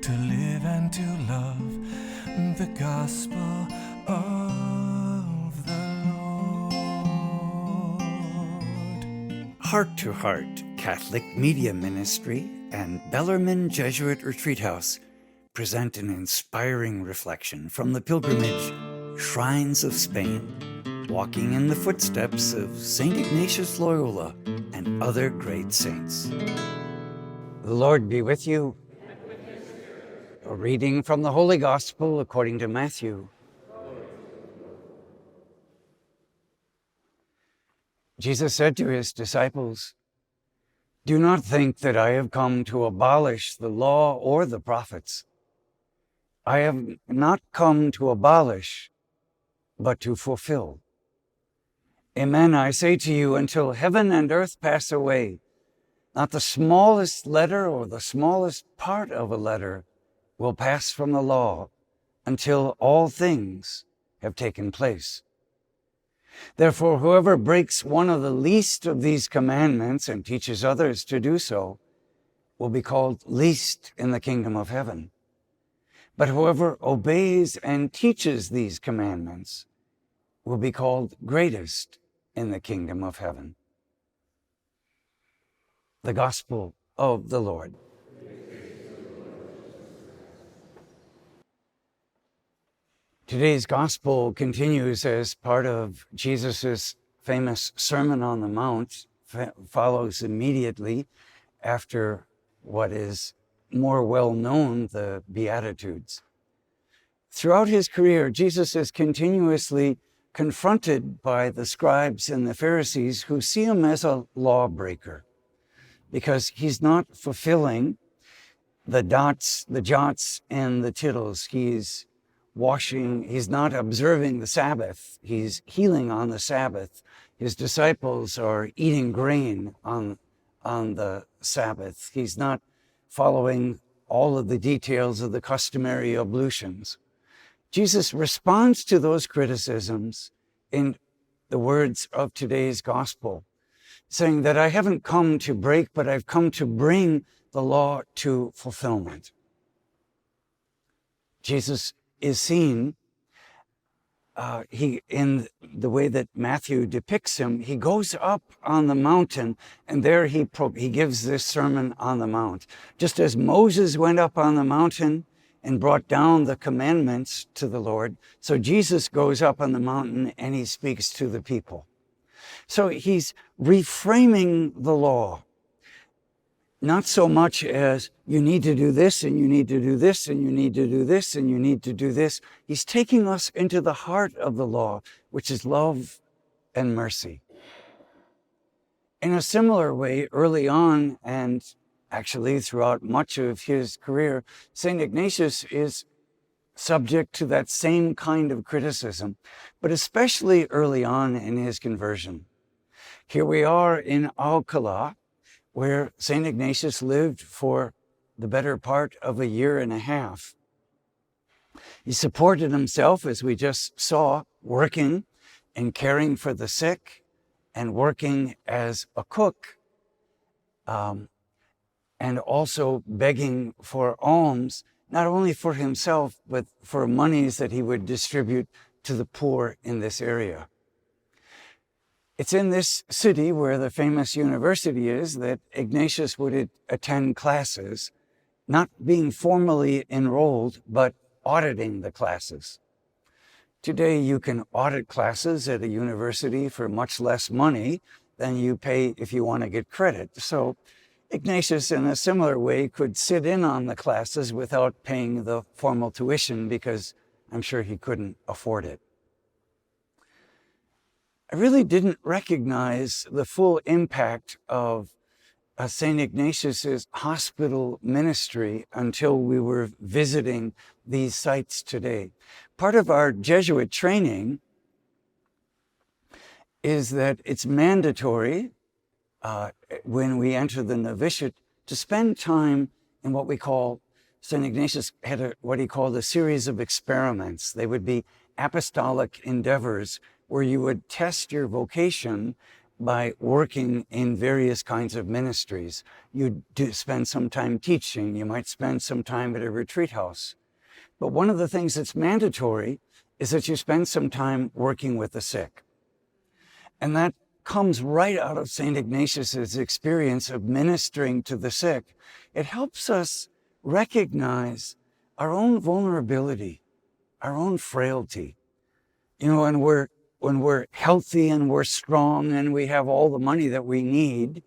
to live and to love the gospel of the Lord. Heart to Heart Catholic Media Ministry and Bellarmine Jesuit Retreat House present an inspiring reflection from the pilgrimage Shrines of Spain, walking in the footsteps of St Ignatius Loyola and other great saints. The Lord be with you. A reading from the Holy Gospel according to Matthew. Jesus said to his disciples, "Do not think that I have come to abolish the law or the prophets. I have not come to abolish, but to fulfill. Amen, I say to you, until heaven and earth pass away, not the smallest letter or the smallest part of a letter will pass from the law until all things have taken place. Therefore, whoever breaks one of the least of these commandments and teaches others to do so will be called least in the kingdom of heaven. But whoever obeys and teaches these commandments will be called greatest in the kingdom of heaven." The Gospel of the Lord. Today's Gospel continues as part of Jesus' famous Sermon on the Mount, follows immediately after what is more well known, the Beatitudes. Throughout his career, Jesus is continuously confronted by the scribes and the Pharisees who see him as a lawbreaker because he's not fulfilling the dots, the jots, and the tittles. He's not observing the Sabbath. He's healing on the Sabbath. His disciples are eating grain on the Sabbath. He's not following all of the details of the customary ablutions. Jesus responds to those criticisms in the words of today's gospel, saying that I haven't come to break, but I've come to bring the law to fulfillment. Jesus is seen, in the way that Matthew depicts him, he goes up on the mountain, and there he gives this Sermon on the Mount. Just as Moses went up on the mountain and brought down the commandments to the Lord, so Jesus goes up on the mountain and he speaks to the people. So he's reframing the law, not so much as you need to do this and you need to do this and you need to do this and you need to do this. He's taking us into the heart of the law, which is love and mercy. In a similar way, early on, and actually throughout much of his career, St. Ignatius is subject to that same kind of criticism, but especially early on in his conversion. Here we are in Alcala, where St. Ignatius lived for the better part of a year and a half. He supported himself, as we just saw, working and caring for the sick and working as a cook, and also begging for alms, not only for himself, but for monies that he would distribute to the poor in this area. It's in this city where the famous university is that Ignatius would attend classes, not being formally enrolled, but auditing the classes. Today, you can audit classes at a university for much less money than you pay if you want to get credit. So Ignatius, in a similar way, could sit in on the classes without paying the formal tuition because I'm sure he couldn't afford it. I really didn't recognize the full impact of St. Ignatius's hospital ministry until we were visiting these sites today. Part of our Jesuit training is that it's mandatory when we enter the novitiate to spend time in what we call, St. Ignatius had what he called a series of experiments. They would be apostolic endeavors where you would test your vocation by working in various kinds of ministries. You do spend some time teaching. You might spend some time at a retreat house. But one of the things that's mandatory is that you spend some time working with the sick. And that comes right out of St. Ignatius's experience of ministering to the sick. It helps us recognize our own vulnerability, our own frailty. You know, when we're healthy and we're strong and we have all the money that we need,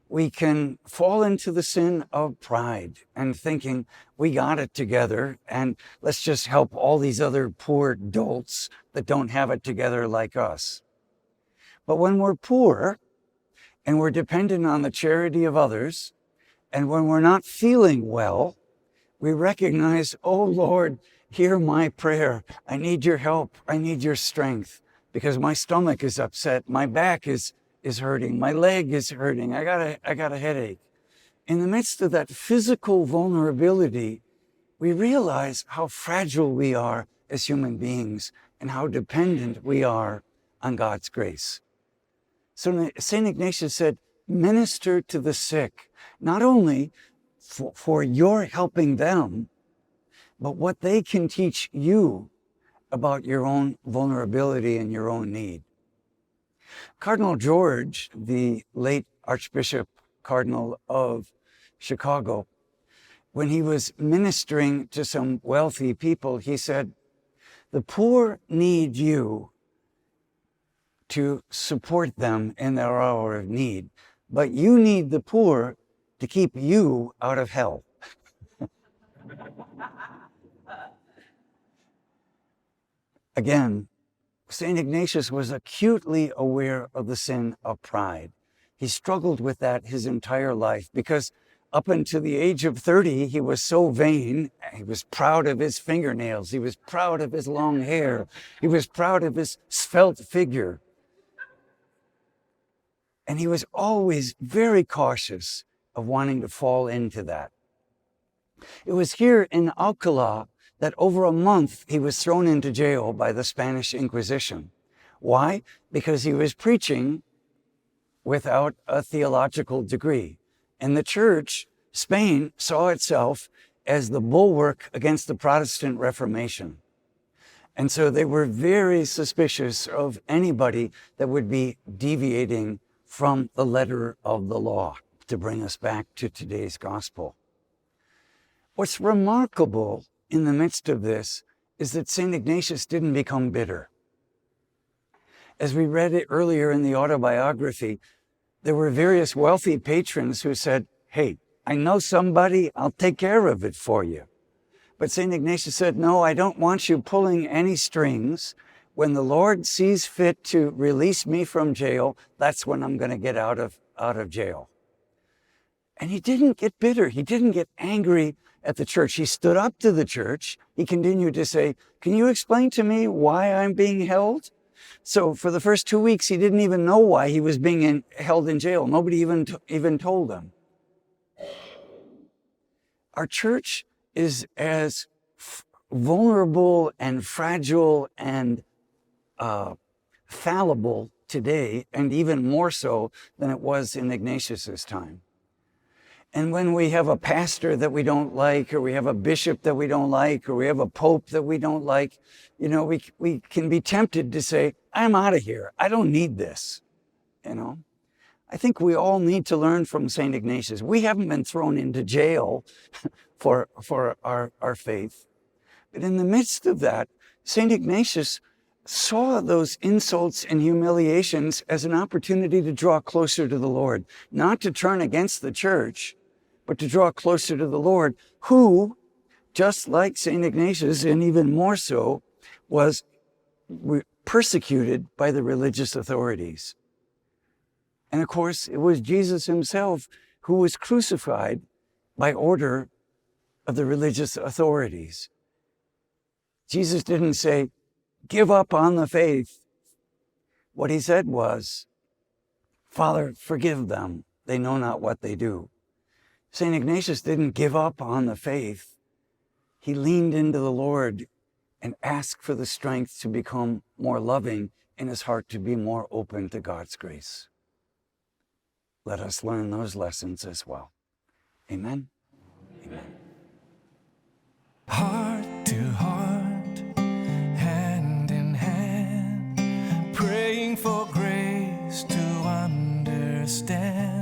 we can fall into the sin of pride and thinking we got it together and let's just help all these other poor dolts that don't have it together like us. But when we're poor and we're dependent on the charity of others, and when we're not feeling well, we recognize, oh Lord, hear my prayer. I need your help. I need your strength because my stomach is upset. My back is hurting. My leg is hurting. I got a headache. In the midst of that physical vulnerability, we realize how fragile we are as human beings and how dependent we are on God's grace. So St. Ignatius said, minister to the sick, not only for your helping them, but what they can teach you about your own vulnerability and your own need. Cardinal George, the late Archbishop Cardinal of Chicago, when he was ministering to some wealthy people, he said, the poor need you to support them in their hour of need, but you need the poor to keep you out of hell. Again, St. Ignatius was acutely aware of the sin of pride. He struggled with that his entire life because up until the age of 30, he was so vain. He was proud of his fingernails. He was proud of his long hair. He was proud of his svelte figure. And he was always very cautious of wanting to fall into that. It was here in Alcala that over a month he was thrown into jail by the Spanish Inquisition. Why? Because he was preaching without a theological degree. And the church, Spain, saw itself as the bulwark against the Protestant Reformation. And so they were very suspicious of anybody that would be deviating from the letter of the law, to bring us back to today's gospel. What's remarkable in the midst of this is that St. Ignatius didn't become bitter. As we read it earlier in the autobiography, there were various wealthy patrons who said, hey, I know somebody, I'll take care of it for you. But St. Ignatius said, no, I don't want you pulling any strings. When the Lord sees fit to release me from jail, that's when I'm going to get out of jail. And he didn't get bitter. He didn't get angry at the church. He stood up to the church. He continued to say, can you explain to me why I'm being held? So for the first 2 weeks, he didn't even know why he was being held in jail. Nobody even told him. Our church is as vulnerable and fragile and fallible today, and even more so than it was in Ignatius's time. And when we have a pastor that we don't like, or we have a bishop that we don't like, or we have a pope that we don't like, you know, we can be tempted to say, I'm out of here. I don't need this, you know. I think we all need to learn from St. Ignatius. We haven't been thrown into jail for our faith. But in the midst of that, St. Ignatius saw those insults and humiliations as an opportunity to draw closer to the Lord, not to turn against the church, but to draw closer to the Lord, who, just like St. Ignatius, and even more so, was persecuted by the religious authorities. And of course, it was Jesus himself who was crucified by order of the religious authorities. Jesus didn't say, give up on the faith. What he said was, Father, forgive them. They know not what they do. St. Ignatius didn't give up on the faith. He leaned into the Lord and asked for the strength to become more loving in his heart, to be more open to God's grace. let us learn those lessons as well. Amen. Amen. Heart to heart, hand in hand, praying for grace to understand.